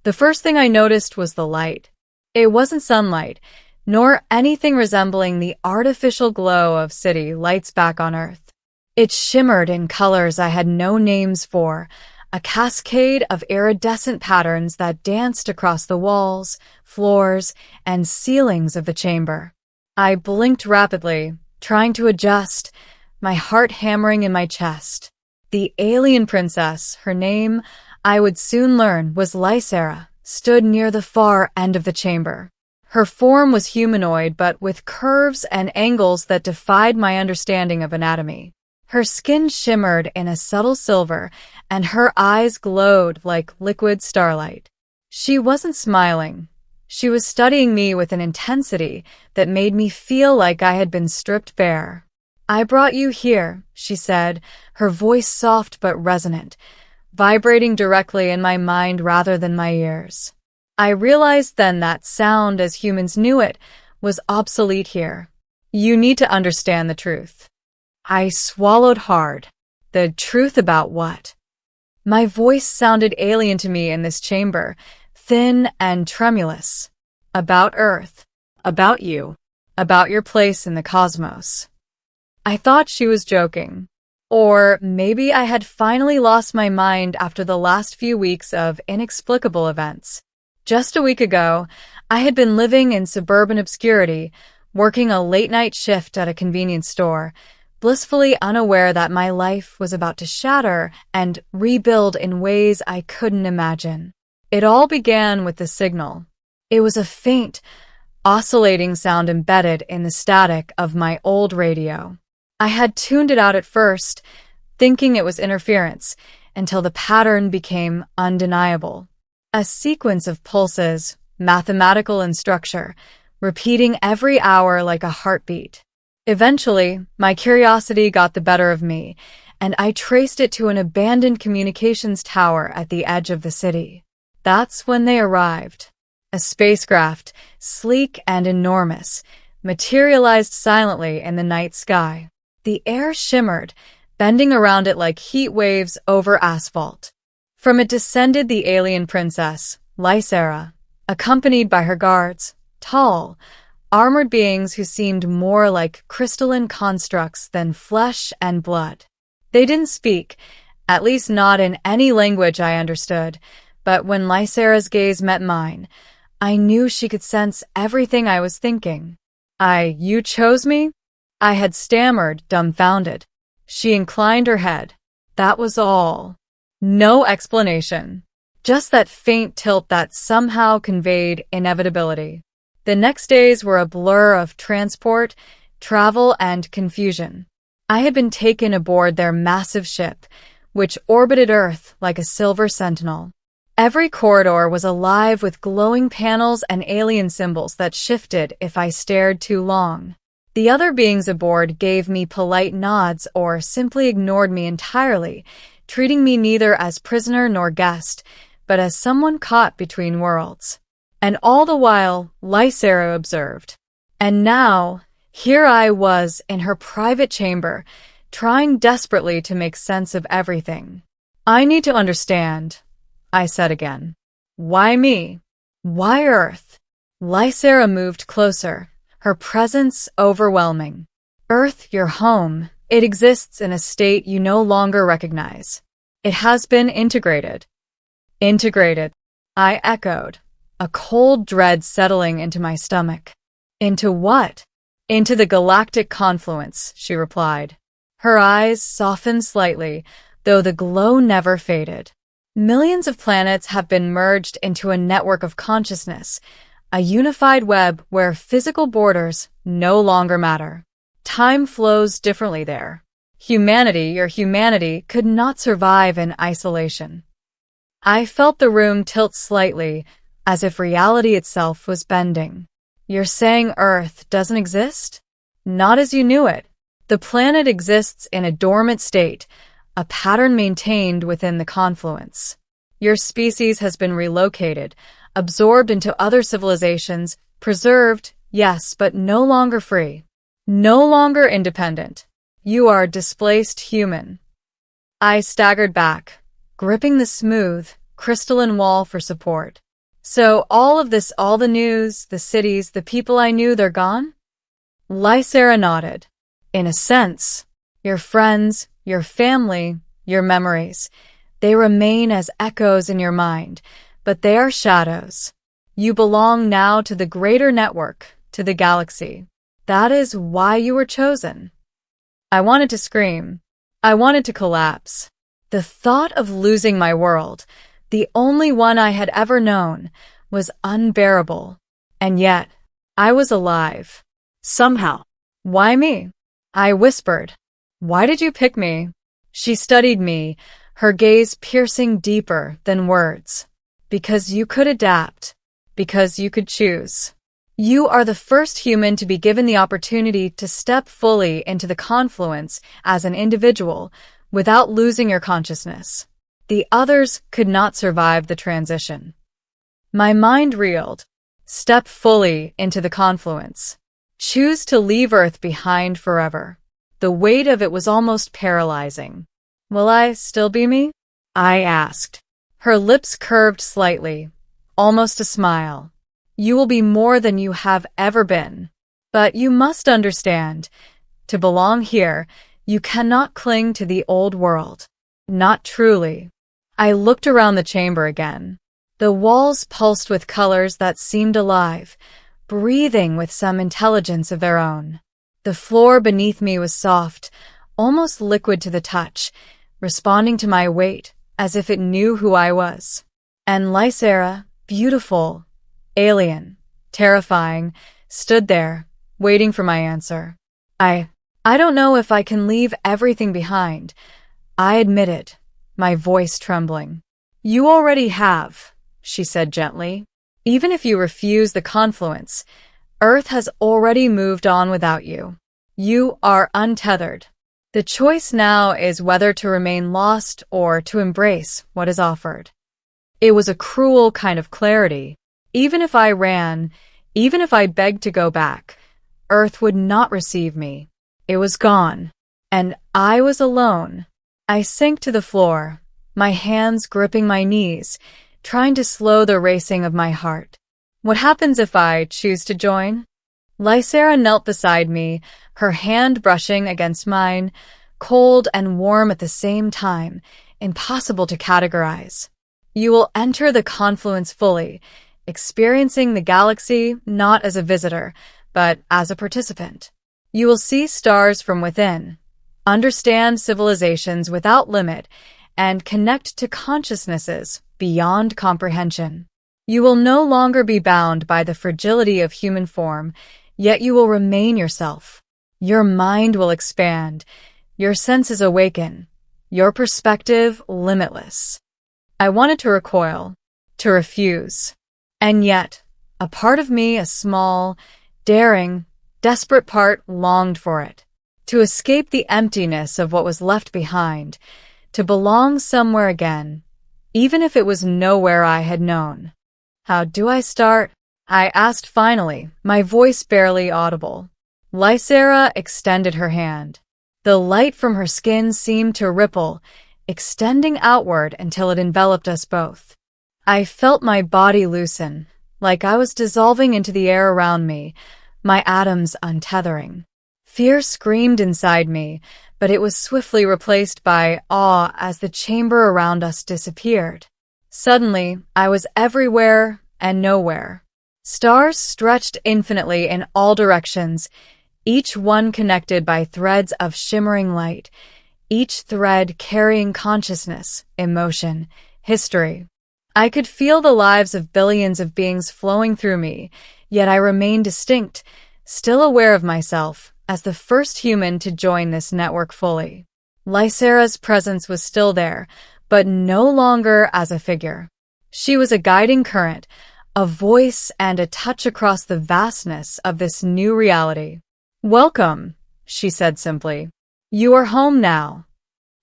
The first thing I noticed was the light. It wasn't sunlight, nor anything resembling the artificial glow of city lights back on Earth. It shimmered in colors I had no names for, a cascade of iridescent patterns that danced across the walls, floors, and ceilings of the chamber. I blinked rapidly, trying to adjust, my heart hammering in my chest. The alien princess, her name, I would soon learn, was Lysera, stood near the far end of the chamber. Her form was humanoid, but with curves and angles that defied my understanding of anatomy. Her skin shimmered in a subtle silver, and her eyes glowed like liquid starlight. She wasn't smiling. She was studying me with an intensity that made me feel like I had been stripped bare. "I brought you here," she said, her voice soft but resonant, vibrating directly in my mind rather than my ears. I realized then that sound, as humans knew it, was obsolete here. "You need to understand the truth." I swallowed hard. The truth about what? My voice sounded alien to me in this chamber, thin and tremulous. About Earth. About you. About your place in the cosmos. I thought she was joking. Or maybe I had finally lost my mind after the last few weeks of inexplicable events. Just a week ago, I had been living in suburban obscurity, working a late-night shift at a convenience store, blissfully unaware that my life was about to shatter and rebuild in ways I couldn't imagine. It all began with the signal. It was a faint, oscillating sound embedded in the static of my old radio. I had tuned it out at first, thinking it was interference, until the pattern became undeniable. A sequence of pulses, mathematical in structure, repeating every hour like a heartbeat. Eventually, my curiosity got the better of me, and I traced it to an abandoned communications tower at the edge of the city. That's when they arrived. A spacecraft, sleek and enormous, materialized silently in the night sky. The air shimmered, bending around it like heat waves over asphalt. From it descended the alien princess, Lysera, accompanied by her guards, tall, armored beings who seemed more like crystalline constructs than flesh and blood. They didn't speak, at least not in any language I understood, but when Lysera's gaze met mine, I knew she could sense everything I was thinking. "You chose me?" I had stammered, dumbfounded. She inclined her head. That was all. No explanation. Just that faint tilt that somehow conveyed inevitability. The next days were a blur of transport, travel, and confusion. I had been taken aboard their massive ship, which orbited Earth like a silver sentinel. Every corridor was alive with glowing panels and alien symbols that shifted if I stared too long. The other beings aboard gave me polite nods or simply ignored me entirely, treating me neither as prisoner nor guest, but as someone caught between worlds. And all the while, Lysera observed. And now, here I was in her private chamber, trying desperately to make sense of everything. "I need to understand," I said again. "Why me? Why Earth?" Lysera moved closer, her presence overwhelming. "Earth, your home, it exists in a state you no longer recognize. It has been integrated." "Integrated," I echoed, a cold dread settling into my stomach. "Into what?" "Into the galactic confluence," she replied. Her eyes softened slightly, though the glow never faded. "Millions of planets have been merged into a network of consciousness, a unified web where physical borders no longer matter. Time flows differently there. Humanity, your humanity, could not survive in isolation." I felt the room tilt slightly, as if reality itself was bending. "You're saying Earth doesn't exist?" "Not as you knew it. The planet exists in a dormant state, a pattern maintained within the confluence. Your species has been relocated, absorbed into other civilizations, preserved, yes, but no longer free. No longer independent. You are displaced human." I staggered back, gripping the smooth, crystalline wall for support. So all of this, all the news, the cities, the people I knew, they're gone? Lysera nodded. In a sense, your friends, your family, your memories, they remain as echoes in your mind, but they are shadows. You belong now to the greater network, to the galaxy. That is why you were chosen. I wanted to scream. I wanted to collapse. The thought of losing my world, the only one I had ever known, was unbearable. And yet, I was alive. Somehow. Why me? I whispered. Why did you pick me? She studied me, her gaze piercing deeper than words. Because you could adapt. Because you could choose. You are the first human to be given the opportunity to step fully into the confluence as an individual without losing your consciousness. The others could not survive the transition. My mind reeled. Step fully into the confluence. Choose to leave Earth behind forever. The weight of it was almost paralyzing. Will I still be me? I asked. Her lips curved slightly, almost a smile. You will be more than you have ever been. But you must understand, to belong here, you cannot cling to the old world. Not truly. I looked around the chamber again. The walls pulsed with colors that seemed alive, breathing with some intelligence of their own. The floor beneath me was soft, almost liquid to the touch, responding to my weight as if it knew who I was. And Lysera, beautiful, alien, terrifying, stood there, waiting for my answer. I don't know if I can leave everything behind, I admitted, my voice trembling. You already have, she said gently. Even if you refuse the confluence, Earth has already moved on without you. You are untethered. The choice now is whether to remain lost or to embrace what is offered. It was a cruel kind of clarity. Even if I ran, even if I begged to go back, Earth would not receive me. It was gone. And I was alone. I sank to the floor, my hands gripping my knees, trying to slow the racing of my heart. What happens if I choose to join? Lysera knelt beside me, her hand brushing against mine, cold and warm at the same time, impossible to categorize. You will enter the confluence fully, experiencing the galaxy not as a visitor, but as a participant. You will see stars from within, understand civilizations without limit, and connect to consciousnesses beyond comprehension. You will no longer be bound by the fragility of human form, yet you will remain yourself. Your mind will expand, your senses awaken, your perspective limitless. I wanted to recoil, to refuse. And yet, a part of me, a small, daring, desperate part, longed for it. To escape the emptiness of what was left behind, to belong somewhere again, even if it was nowhere I had known. How do I start? I asked finally, my voice barely audible. Lysera extended her hand. The light from her skin seemed to ripple, extending outward until it enveloped us both. I felt my body loosen, like I was dissolving into the air around me, my atoms untethering. Fear screamed inside me, but it was swiftly replaced by awe as the chamber around us disappeared. Suddenly, I was everywhere and nowhere. Stars stretched infinitely in all directions, each one connected by threads of shimmering light, each thread carrying consciousness, emotion, history. I could feel the lives of billions of beings flowing through me, yet I remained distinct, still aware of myself, as the first human to join this network fully. Lysera's presence was still there, but no longer as a figure. She was a guiding current, a voice and a touch across the vastness of this new reality. "Welcome," she said simply. "You are home now."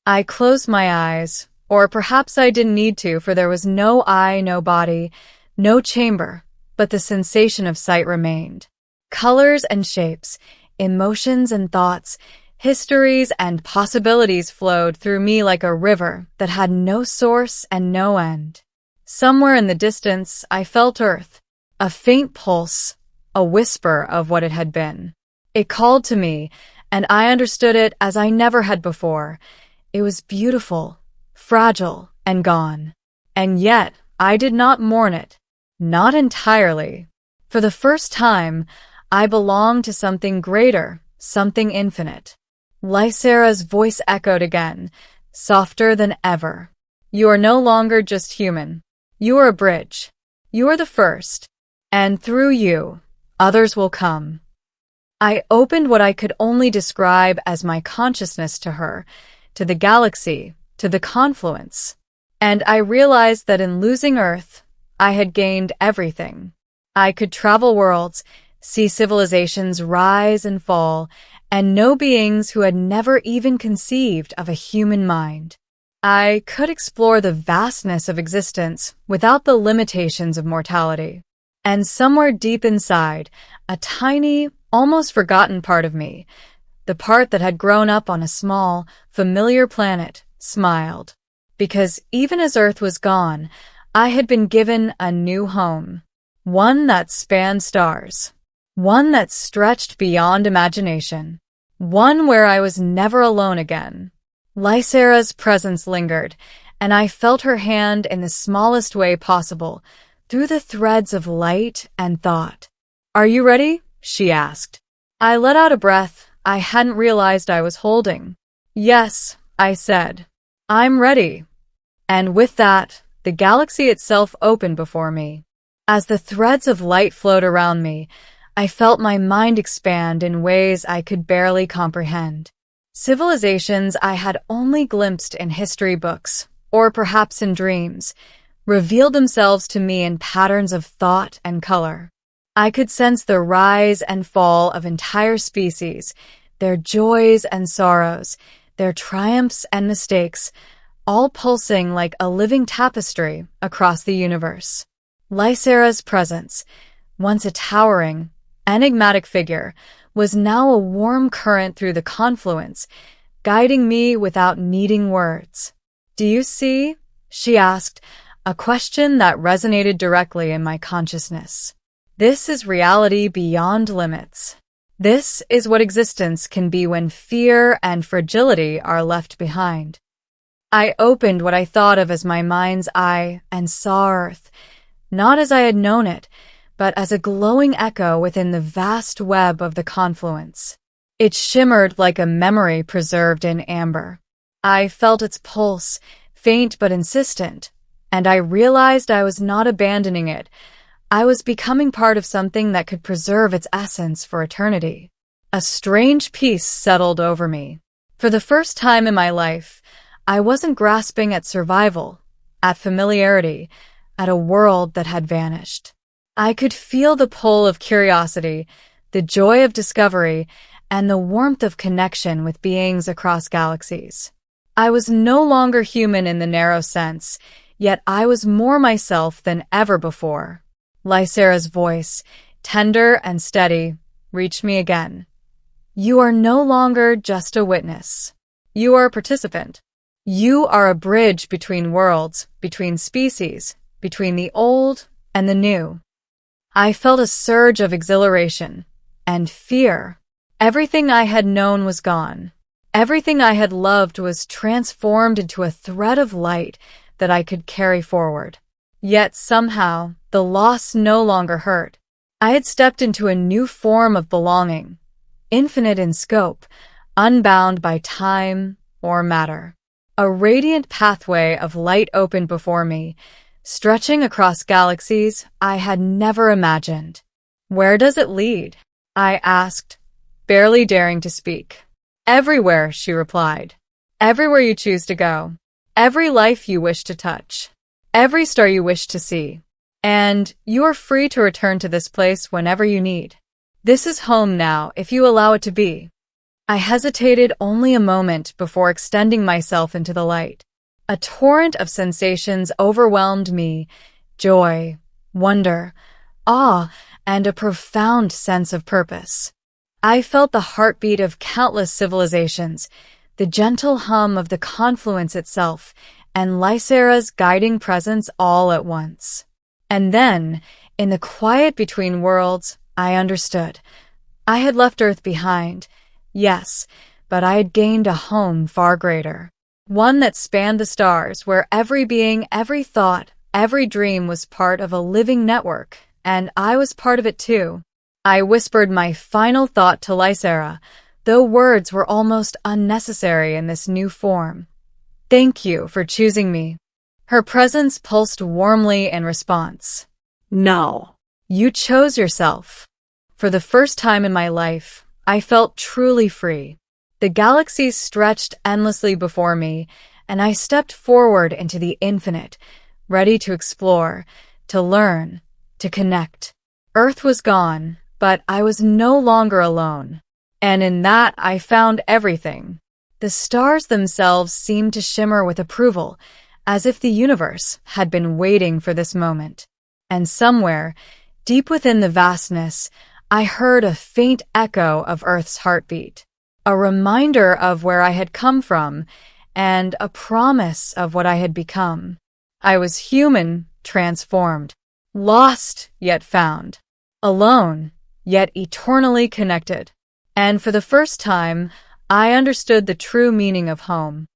I closed my eyes, or perhaps I didn't need to, for there was no eye, no body, no chamber, but the sensation of sight remained. Colors and shapes, emotions and thoughts, histories and possibilities flowed through me like a river that had no source and no end. Somewhere in the distance, I felt Earth, a faint pulse, a whisper of what it had been. It called to me, and I understood it as I never had before. It was beautiful, fragile, and gone. And yet, I did not mourn it. Not entirely. For the first time, I belonged to something greater, something infinite. Lysera's voice echoed again, softer than ever. You are no longer just human. You are a bridge. You are the first. And through you, others will come. I opened what I could only describe as my consciousness to her, to the galaxy, to the confluence. And I realized that in losing Earth, I had gained everything. I could travel worlds, see civilizations rise and fall, and know beings who had never even conceived of a human mind. I could explore the vastness of existence without the limitations of mortality. And somewhere deep inside, a tiny, almost forgotten part of me, the part that had grown up on a small, familiar planet, smiled. Because even as Earth was gone, I had been given a new home. One that spanned stars. One that stretched beyond imagination. One where I was never alone again. Lysera's presence lingered, and I felt her hand in the smallest way possible, through the threads of light and thought. Are you ready? She asked. I let out a breath I hadn't realized I was holding. Yes, I said. I'm ready. And with that, the galaxy itself opened before me. As the threads of light flowed around me, I felt my mind expand in ways I could barely comprehend. Civilizations I had only glimpsed in history books, or perhaps in dreams, revealed themselves to me in patterns of thought and color. I could sense the rise and fall of entire species, their joys and sorrows, their triumphs and mistakes, all pulsing like a living tapestry across the universe. Lysera's presence, once a towering, enigmatic figure, was now a warm current through the confluence, guiding me without needing words. Do you see? She asked, a question that resonated directly in my consciousness. This is reality beyond limits. This is what existence can be when fear and fragility are left behind. I opened what I thought of as my mind's eye and saw Earth, not as I had known it, but as a glowing echo within the vast web of the confluence. It shimmered like a memory preserved in amber. I felt its pulse, faint but insistent, and I realized I was not abandoning it. I was becoming part of something that could preserve its essence for eternity. A strange peace settled over me. For the first time in my life, I wasn't grasping at survival, at familiarity, at a world that had vanished. I could feel the pull of curiosity, the joy of discovery, and the warmth of connection with beings across galaxies. I was no longer human in the narrow sense, yet I was more myself than ever before. Lysera's voice, tender and steady, reached me again. You are no longer just a witness. You are a participant. You are a bridge between worlds, between species, between the old and the new. I felt a surge of exhilaration and fear. Everything I had known was gone. Everything I had loved was transformed into a thread of light that I could carry forward. Yet somehow, the loss no longer hurt. I had stepped into a new form of belonging, infinite in scope, unbound by time or matter. A radiant pathway of light opened before me, stretching across galaxies I had never imagined. Where does it lead? I asked, barely daring to speak. Everywhere, she replied. Everywhere you choose to go. Every life you wish to touch. Every star you wish to see. And you are free to return to this place whenever you need. This is home now, if you allow it to be. I hesitated only a moment before extending myself into the light. A torrent of sensations overwhelmed me, joy, wonder, awe, and a profound sense of purpose. I felt the heartbeat of countless civilizations, the gentle hum of the confluence itself, and Lysera's guiding presence all at once. And then, in the quiet between worlds, I understood. I had left Earth behind, yes, but I had gained a home far greater. One that spanned the stars, where every being, every thought, every dream was part of a living network, and I was part of it too. I whispered my final thought to Lysera, though words were almost unnecessary in this new form. Thank you for choosing me. Her presence pulsed warmly in response. No. You chose yourself. For the first time in my life, I felt truly free. The galaxies stretched endlessly before me, and I stepped forward into the infinite, ready to explore, to learn, to connect. Earth was gone, but I was no longer alone. And in that, I found everything. The stars themselves seemed to shimmer with approval, as if the universe had been waiting for this moment. And somewhere, deep within the vastness, I heard a faint echo of Earth's heartbeat. A reminder of where I had come from, and a promise of what I had become. I was human, transformed, lost, yet found, alone, yet eternally connected. And for the first time, I understood the true meaning of home.